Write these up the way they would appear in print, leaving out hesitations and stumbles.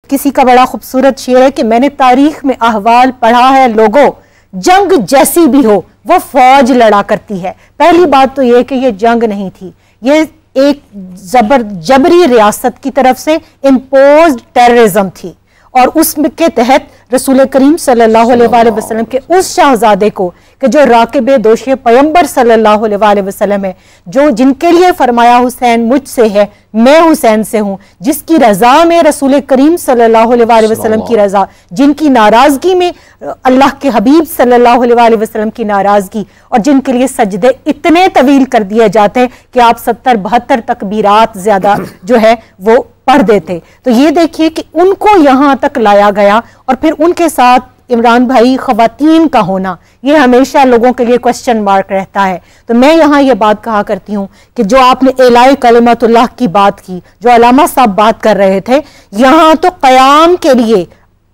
किसी का बड़ा खूबसूरत शेर है कि मैंने तारीख में अहवाल पढ़ा है लोगों, जंग जैसी भी हो वो फौज लड़ा करती है। पहली बात तो ये कि ये जंग नहीं थी, ये एक जबरी रियासत की तरफ से इम्पोज्ड टेररिज्म थी और उसके तहत रसूल करीम सल्लल्लाहु अलैहि वसल्लम के उस शहजादे को कि जो राकिब दोषे पैगंबर सल्लल्लाहु अलैहि वसल्लम है, जो जिनके लिए फरमाया हुसैन मुझसे है मैं हुसैन से हूं, जिसकी रजा में रसूल करीम सल्लल्लाहु अलैहि वसल्लम की रजा, जिनकी नाराजगी में अल्लाह के हबीब सल्लल्लाहु अलैहि वसल्लम की नाराजगी, और जिनके लिए सजदे इतने तवील कर दिए जाते हैं कि आप 70-72 तकबीरात ज्यादा जो है वो पढ़ देते। तो ये देखिए कि उनको यहां तक लाया गया और फिर उनके साथ इमरान भाई खवातीन का होना ये हमेशा लोगों के लिए क्वेश्चन मार्क रहता है। तो मैं यहाँ ये बात कहा करती हूँ कि जो आपने एलाए कलिमतुल्लाह की बात की, जो अलामा साहब बात कर रहे थे, यहाँ तो क़याम के लिए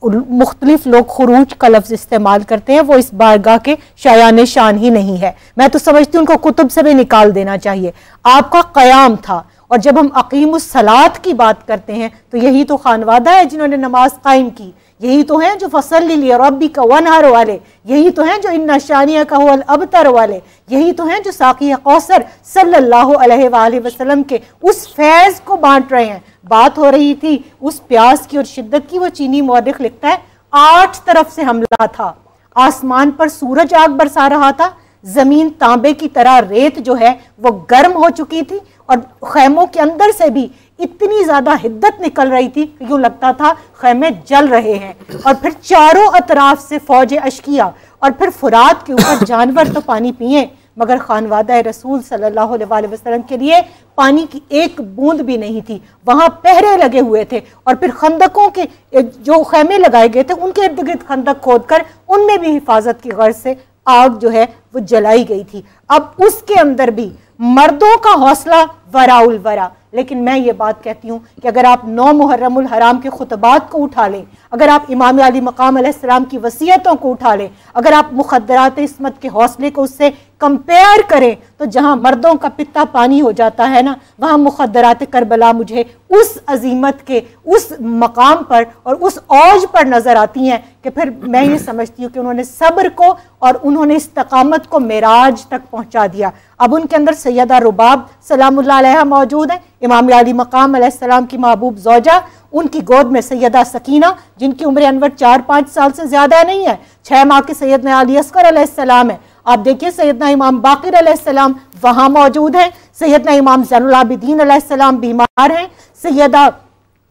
मुख्तलिफ लोग खुरूज का लफ्ज इस्तेमाल करते हैं, वो इस बारगाह के शायान शान ही नहीं है। मैं तो समझती हूँ उनको कुतुब से भी निकाल देना चाहिए। आपका क़याम था, और जब हम अकीमुस सलात की बात करते हैं तो यही तो खानवादा है जिन्होंने नमाज कायम की, यही तो हैं जो फसल्ली लिरब्बिका वनहर वाले, यही तो हैं जो इन्ना शानियका हुवल अबतर वाले, यही तो हैं जो साक़ी कौसर सल्लल्लाहु अलैहि वसल्लम के उस फैज़ को बांट रहे हैं। बात हो रही थी उस प्यास की और शिद्दत की, वो चीनी मौरिख लिखता है 8 तरफ से हमला था, आसमान पर सूरज आग बरसा रहा था, जमीन तांबे की तरह रेत जो है वो गर्म हो चुकी थी, और खैमों के अंदर से भी इतनी ज्यादा हिद्दत निकल रही थी कि यूं लगता था खैमे जल रहे हैं, और फिर चारों अतराफ से फौज अशकिया, और फिर फुरात के ऊपर जानवर तो पानी पिए मगर खानवादा रसूल सल्लल्लाहु अलैहि वसल्लम के लिए पानी की एक बूंद भी नहीं थी। वहां पहरे लगे हुए थे, और फिर खंदकों के जो खैमे लगाए गए थे उनके इर्द गिर्द खंदक खोदकर उनमें भी हिफाजत की गर्ज से आग जो है वो जलाई गई थी। अब उसके अंदर भी मर्दों का हौसला वराउल वरा। लेकिन मैं ये बात कहती हूँ कि अगर आप 9 मुहर्रमुल हराम के खुतबात को उठा लें, अगर आप इमाम अली मकाम अलैहिस्सलाम की वसीयतों को उठा लें, अगर आप मुखद्दरात इस्मत के हौसले को उससे कंपेयर करें, तो जहाँ मर्दों का पित्ता पानी हो जाता है ना, वहाँ मुखद्दरात करबला मुझे उस अजीमत के उस मकाम पर और उस औज पर नजर आती हैं कि फिर मैं ये समझती हूँ कि उन्होंने सब्र को और उन्होंने इस्तकामत को मेराज तक पहुँचा दिया। अब उनके अंदर सैयदा रुबाब सलामुल्लाह अलैहा मौजूद है, इमाम अली मकाम अलैहिस्सलाम की महबूब ज़ौजा, उनकी गोद में सैयदा सकीना जिनकी उम्र अनवर 4-5 साल से ज्यादा नहीं है, 6 माह के सैयदना अली अस्कर अलैहिस्सलाम है। आप देखिए सैयदना इमाम बाकिर अलैहिस्सलाम वहां मौजूद है, सैयदना इमाम ज़ैनुल आबिदीन अलैहिस्सलाम बीमार हैं, सैयदा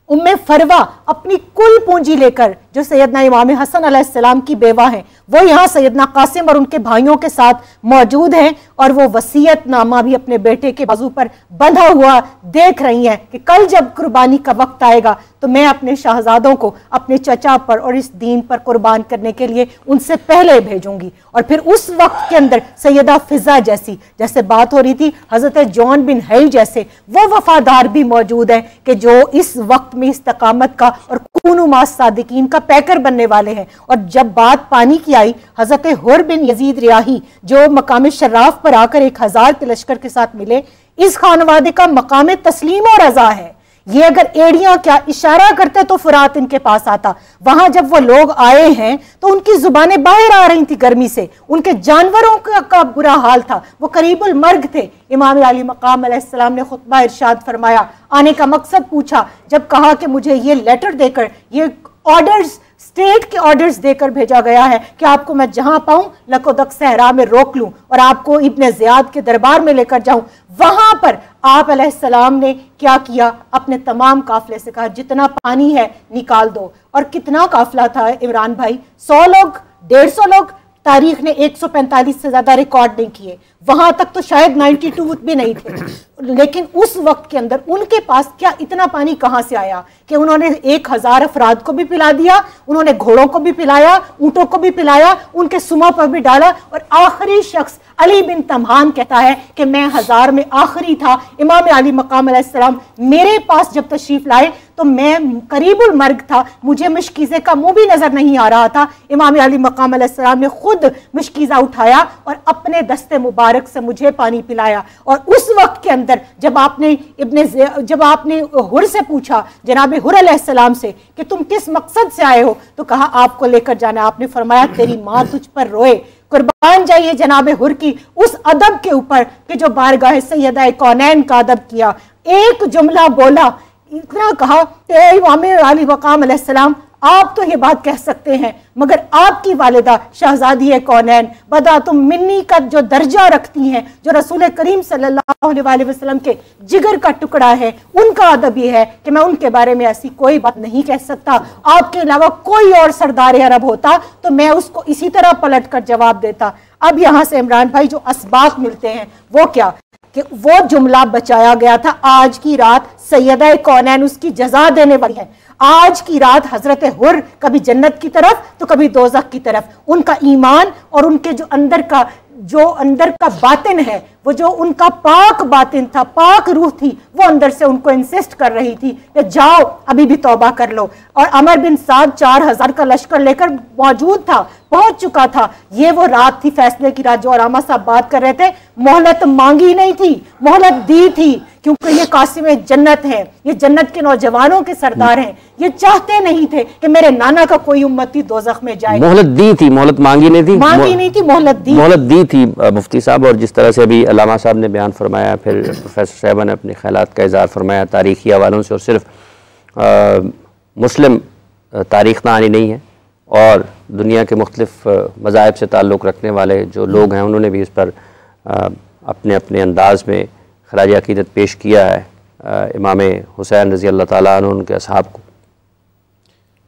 उम्मे फरवा अपनी कुल पूंजी लेकर जो सैयदना इमाम हसन अलैहिस्सलाम की बेवा है वो यहाँ सैयदना कासिम और उनके भाइयों के साथ मौजूद हैं, और वो वसीयत नामा भी अपने बेटे के बाजू पर बंधा हुआ देख रही हैं कि कल जब कुर्बानी का वक्त आएगा तो मैं अपने शहजादों को अपने चचा पर और इस दीन पर कुर्बान करने के लिए उनसे पहले भेजूंगी। और फिर उस वक्त के अंदर सैयदा फिजा जैसी, जैसे बात हो रही थी हजरत जॉन बिन हैल जैसे वो वफादार भी मौजूद हैं कि जो इस वक्त में इस्तकामत का और कूनु मास सादिकीन का पैकर बनने वाले हैं। और जब बात पानी की आई, हजरत हुर बिन यजीद रियाही जो मकाम शर्राफ पर आकर 1000 के लश्कर के साथ मिले, इस खानवादे का मकाम तस्लीम और रजा है। ये अगर एड़ियां क्या इशारा करते तो फुरात इनके पास आता। वहां जब वो लोग आए हैं तो उनकी जुबानें बाहर आ रही थी गर्मी से, उनके जानवरों का बुरा हाल था, वो करीबुल मर्ग थे। इमाम अली मकाम अलैहिस्सलाम ने खुतबा इरशाद फरमाया, आने का मकसद पूछा, जब कहा कि मुझे ये लेटर देकर, ये ऑर्डर्स, स्टेट के ऑर्डर्स देकर भेजा गया है कि आपको मैं जहां पाऊं लकोदक सहरा में रोक लूं और आपको इब्ने ज़ियाद के दरबार में लेकर जाऊं, वहां पर आप अलैहिस्सलाम ने क्या किया, अपने तमाम काफिले से कहा जितना पानी है निकाल दो। और कितना काफिला था इमरान भाई, 100 लोग, 150 लोग, तारीख ने 145 से ज्यादा रिकॉर्ड नहीं किए, वहां तक तो शायद 92 भी नहीं थे। लेकिन उस वक्त के अंदर उनके पास क्या इतना पानी कहां से आया कि उन्होंने 1000 अफराद को भी पिला दिया, उन्होंने घोड़ों को भी पिलाया, ऊंटों को भी पिलाया, उनके सुमा पर भी डाला। और आखिरी शख्स अली बिन तमहान कहता है कि मैं 1000 में आखिरी था। इमाम अली मकाम अलैहिस्सलाम मेरे पास जब तशरीफ लाए तो मैं करीबुल मर्ग था, मुझे मुश्कीज़े का मुंह भी नजर नहीं आ रहा था। इमाम अली मकाम अलैहिस्सलाम ने खुद मुश्कीज़ा उठाया और अपने दस्ते मुबारक से मुझे पानी पिलाया। और उस वक्त के अंदर अंदर जब आपने हुर से पूछा, जनाब हुर अलैहिस्सलाम से कि तुम किस मकसद से आए हो, तो कहा आपको लेकर जाना। आपने फरमाया तेरी माँ तुझ पर रोए। कुर्बान जाइए जनाब हुर की उस अदब के ऊपर कि जो बारगाह सैयदा कौनैन का अदब किया। एक जुमला बोला, इतना कहा कि इमाम अली मकाम अलैहिस्सलाम, आप तो ये बात कह सकते हैं, मगर आपकी वालिदा शहजादी कौनैन बदा तुम मिन्नी का जो दर्जा रखती हैं, जो रसूल करीम सल्लल्लाहु अलैहि वसल्लम के जिगर का टुकड़ा है, उनका अदब ये है कि मैं उनके बारे में ऐसी कोई बात नहीं कह सकता। आपके अलावा कोई और सरदार अरब होता तो मैं उसको इसी तरह पलट कर जवाब देता। अब यहाँ से इमरान भाई जो असबाब मिलते हैं वो क्या कि वो जुमला बचाया गया था। आज की रात सैयदा कौनैन उसकी जजा देने वाली है। आज की रात हजरत हुर कभी जन्नत की तरफ तो कभी दोज़ख की तरफ, उनका ईमान और उनके जो अंदर का बातिन है, वो जो उनका पाक बातिन था, पाक रूह थी, वो अंदर से उनको इंसिस्ट कर रही थी कि जाओ अभी भी तौबा कर लो। और अमर बिन साद 4000 का लश्कर लेकर मौजूद था, पहुंच चुका था। ये वो रात थी, फैसले की रात, जो आरामा साहब बात कर रहे थे। मोहलत मांगी नहीं थी, मोहलत दी थी, क्योंकि ये कासिम जन्नत है, ये जन्नत के नौजवानों के सरदार हैं। ये चाहते नहीं थे कि मेरे नाना का कोई उम्मती दोज़ख में जाए। मोहलत दी थी, मोहलत मांगी नहीं थी, मोहलत दी थी मुफ्ती साहब। और जिस तरह से अभी अल्लामा साहब ने बयान फरमाया, फिर प्रोफेसर साहबा ने अपने ख्यालात का इज़हार फरमाया तारीखी हवालों से, और सिर्फ मुस्लिम तारीख नानी नहीं है, और दुनिया के मुख्तलिफ मज़ाहिब से ताल्लुक़ रखने वाले जो लोग हैं उन्होंने भी इस पर अपने अपने अंदाज़ में खराज अक़ीदत पेश किया है इमाम हुसैन रज़ी अल्लाह ताला अन्हु उनके असहाब को।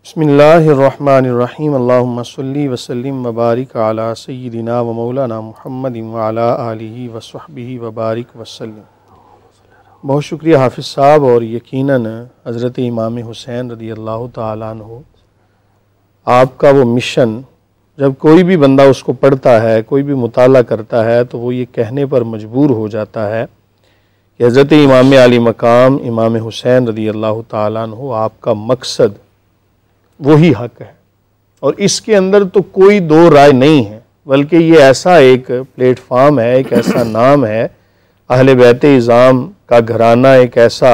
बिस्मिल्लाहिर्रहमानिर्रहीम, अल्लाहुम्मा सल्ली व सल्लिम व बारिक अला सय्यिदिना व मौलाना मुहम्मदिन व अला आलिहि व सहबिहि व बारिक व सल्लिम। बहुत शुक्रिया हाफिज़ साहब। और यकीनन हज़रत इमाम हुसैन रज़ी अल्लाह ताला अन्हु, आपका वो मिशन जब कोई भी बंदा उसको पढ़ता है, कोई भी मुताला करता है, तो वो ये कहने पर मजबूर हो जाता है कि हज़रत इमाम अली मकाम इमाम हुसैन रज़ी अल्लाह ताला अन्हु, आपका मकसद वही हक़ है। और इसके अंदर तो कोई दो राय नहीं है, बल्कि ये ऐसा एक प्लेटफार्म है, एक ऐसा नाम है, अहले बैत इज़ाम का घराना, एक ऐसा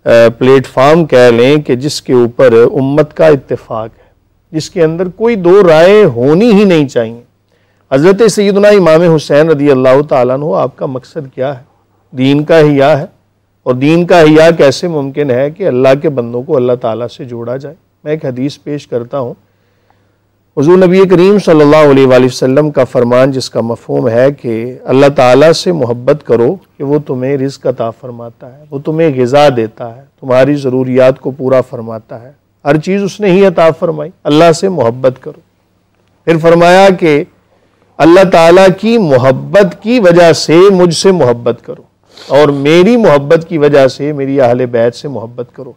प्लेटफार्म कह लें कि जिसके ऊपर उम्मत का इत्तेफाक है, जिसके अंदर कोई दो राय होनी ही नहीं चाहिए। हज़रत सैयदना इमाम हुसैन रज़ी अल्लाह ताला अन्हु, आपका मकसद क्या है? दीन का हिया है। और दीन का हिया कैसे मुमकिन है कि अल्लाह के बंदों को अल्लाह ताला से जोड़ा जाए। मैं एक हदीस पेश करता हूँ। हुज़ूर नबी करीम सल्लल्लाहु अलैहि वसल्लम का फरमान, जिसका मफ़हूम है कि अल्लाह ताला से मोहब्बत करो कि वो तुम्हें रिज़्क़ अता फरमाता है, वो तुम्हें ग़िज़ा देता है, तुम्हारी ज़रूरियात को पूरा फरमाता है, हर चीज़ उसने ही अता फरमाई। अल्लाह से मोहब्बत करो। फिर फरमाया कि अल्लाह ताला की मोहब्बत की वजह से मुझसे मोहब्बत करो, और मेरी मोहब्बत की वजह से मेरी अहले बैत से मोहब्बत करो।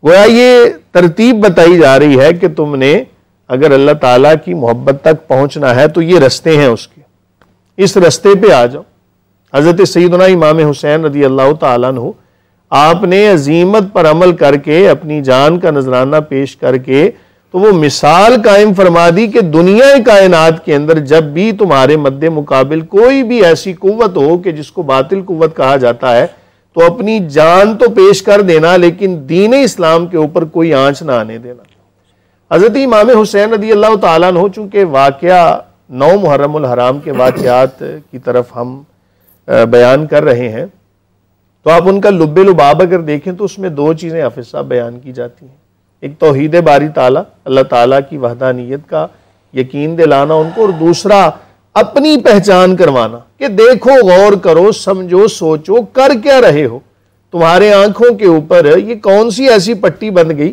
गोया ये तरतीब बताई जा रही है कि तुमने अगर अल्लाह ताला की मोहब्बत तक पहुंचना है तो ये रस्ते हैं उसके, इस रस्ते पे आ जाओ। हज़रत सैयदना इमाम हुसैन रज़ी अल्लाह ताला अन्हु, आपने अजीमत पर अमल करके, अपनी जान का नजराना पेश करके, तो वो मिसाल कायम फरमा दी कि दुनिया कायनात के अंदर जब भी तुम्हारे मद्दे मुकाबिल कोई भी ऐसी कुव्वत हो कि जिसको बातिल कुव्वत कहा जाता है, तो अपनी जान तो पेश कर देना, लेकिन दीन इस्लाम के ऊपर कोई आंच ना आने देना। हज़रत इमाम हुसैन रज़ी अल्लाह ताला अन्हु, चूँकि वाक़या 9 मुहर्रमुल हराम के वाक़यात की तरफ हम बयान कर रहे हैं, तो आप उनका लुब्बे लुबाब अगर देखें तो उसमें 2 चीज़ें हाफ़िज़ साहब बयान की जाती हैं। एक तौहीद बारी ताला, अल्लाह ताला की वहदानियत का यकीन दिलाना उनको, और दूसरा अपनी पहचान करवाना कि देखो, गौर करो, समझो, सोचो, कर क्या रहे हो। तुम्हारे आंखों के ऊपर ये कौन सी ऐसी पट्टी बन गई,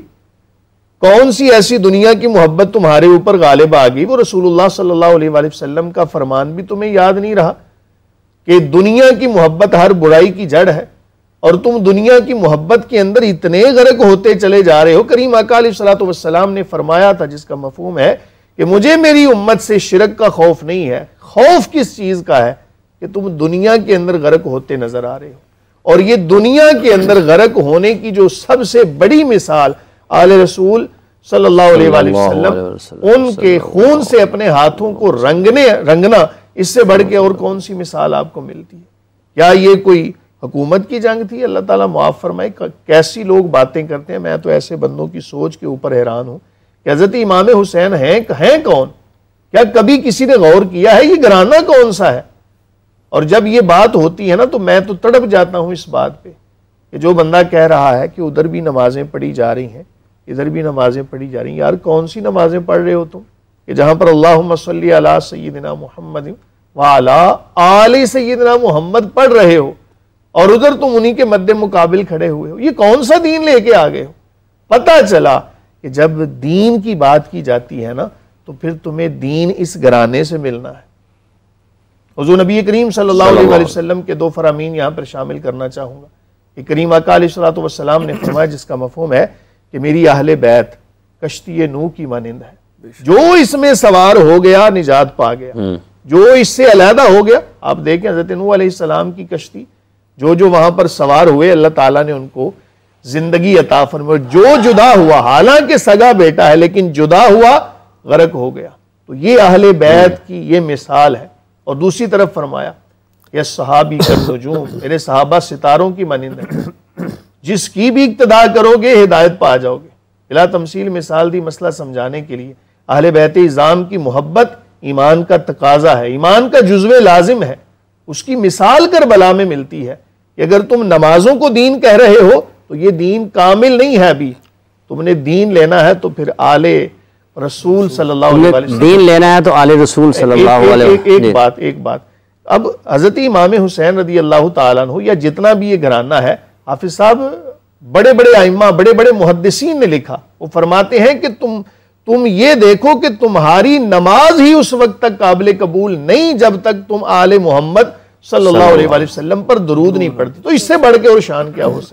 कौन सी ऐसी दुनिया की मोहब्बत तुम्हारे ऊपर गालिब आ गई। वो रसूलुल्लाह सल्लल्लाहु अलैहि वसल्लम का फरमान भी तुम्हें याद नहीं रहा कि दुनिया की मोहब्बत हर बुराई की जड़ है, और तुम दुनिया की मोहब्बत के अंदर इतने गर्क होते चले जा रहे हो। करीम आका अलैहिस्सलातु वस्सलाम ने फरमाया था, जिसका मफहूम है कि मुझे मेरी उम्मत से शिरक का खौफ नहीं है। खौफ किस चीज का है? कि तुम दुनिया के अंदर गर्क होते नजर आ रहे हो। और ये दुनिया के अंदर गर्क होने की जो सबसे बड़ी मिसाल आले रसूल सल्लल्लाहु अलैहि वसल्लम, उनके खून से अपने हाथों को रंगना, इससे बढ़ के और कौन सी मिसाल आपको मिलती है? क्या ये कोई हुकूमत की जंग थी। अल्लाह ताला मुआफ़ फरमाए। कैसी लोग बातें करते हैं। मैं तो ऐसे बंदों की सोच के ऊपर हैरान हूँ कि हज़रत इमाम हुसैन हैं कौन? क्या कभी किसी ने गौर किया है ये घराना कौन सा है? और जब ये बात होती है ना तो मैं तो तड़प जाता हूँ इस बात पे कि जो बंदा कह रहा है कि उधर भी नमाजें पढ़ी जा रही हैं, इधर भी नमाजें पढ़ी जा रही हैं। यार कौन सी नमाजें पढ़ रहे हो तुम कि जहाँ पर अल्लाहुम्मा सल्ली अला सय्यिदिना मुहम्मद व अला आलि सय्यिदिना मुहम्मद पढ़ रहे हो और उधर तुम उन्हीं के मद्दे मुकाबिल खड़े हुए हो। ये कौन सा दीन लेके आ गए हो? पता चला कि जब दीन की बात की जाती है ना तो फिर तुम्हें दीन इस घराने से मिलना है। हुज़ूर नबी करीम सल्लल्लाहु अलैहि वसल्लम के दो फरामीन यहाँ पर शामिल करना चाहूँगा। कि करीम आका अलैहिस्सलातु वस्सलाम ने फरमाया, जिसका मफ़हूम है कि मेरी अहले बैत कश्ती नूह की मानिंद है, जो इसमें सवार हो गया निजात पा गया, जो इससे अलहदा हो गया। आप देखें हज़रत नूह अलैहिस्सलाम की कश्ती, जो वहां पर सवार हुए अल्लाह ताला ने उनको जिंदगी अता फरमाई। जो जुदा हुआ, हालांकि सगा बेटा है लेकिन जुदा हुआ, गरक हो गया। तो ये अहले बैत की ये मिसाल है। और दूसरी तरफ फरमाया, यह सहाबी कर नजूम, मेरे सहाबा सितारों की मानिंद है, जिसकी भी इक्तदा करोगे हिदायत पा जाओगे। बिला तमसील मिसाल दी मसला समझाने के लिए अहले बैत इज़ाम की मोहब्बत ईमान का तकाजा है, ईमान का जुज़्वे लाजिम है। उसकी मिसाल करबला में मिलती है कि अगर तुम नमाजों को दीन कह रहे हो तो ये दीन कामिल नहीं है। अभी तुमने दीन लेना है तो फिर आले रसूल सल्लल्लाहु अलैहि वसल्लम, दीन लेना है तो आले रसूल सल्लल्लाहु अलैहि वसल्लम। एक बात अब हजरत इमाम हुसैन रदी अल्लाह ताला अन्हु या जितना भी ये घराना है, हाफिज साहब बड़े बड़े आइम्मा, बड़े बड़े मुहद्दिसीन ने लिखा, वो फरमाते हैं कि तुम ये देखो कि तुम्हारी नमाज ही उस वक्त तक काबिल कबूल नहीं जब तक तुम आले मोहम्मद सल्लल्लाहु अलैहि वसल्लम पर दुरूद नहीं पढ़ती। तो इससे बढ़ के और शान क्या हो सकती।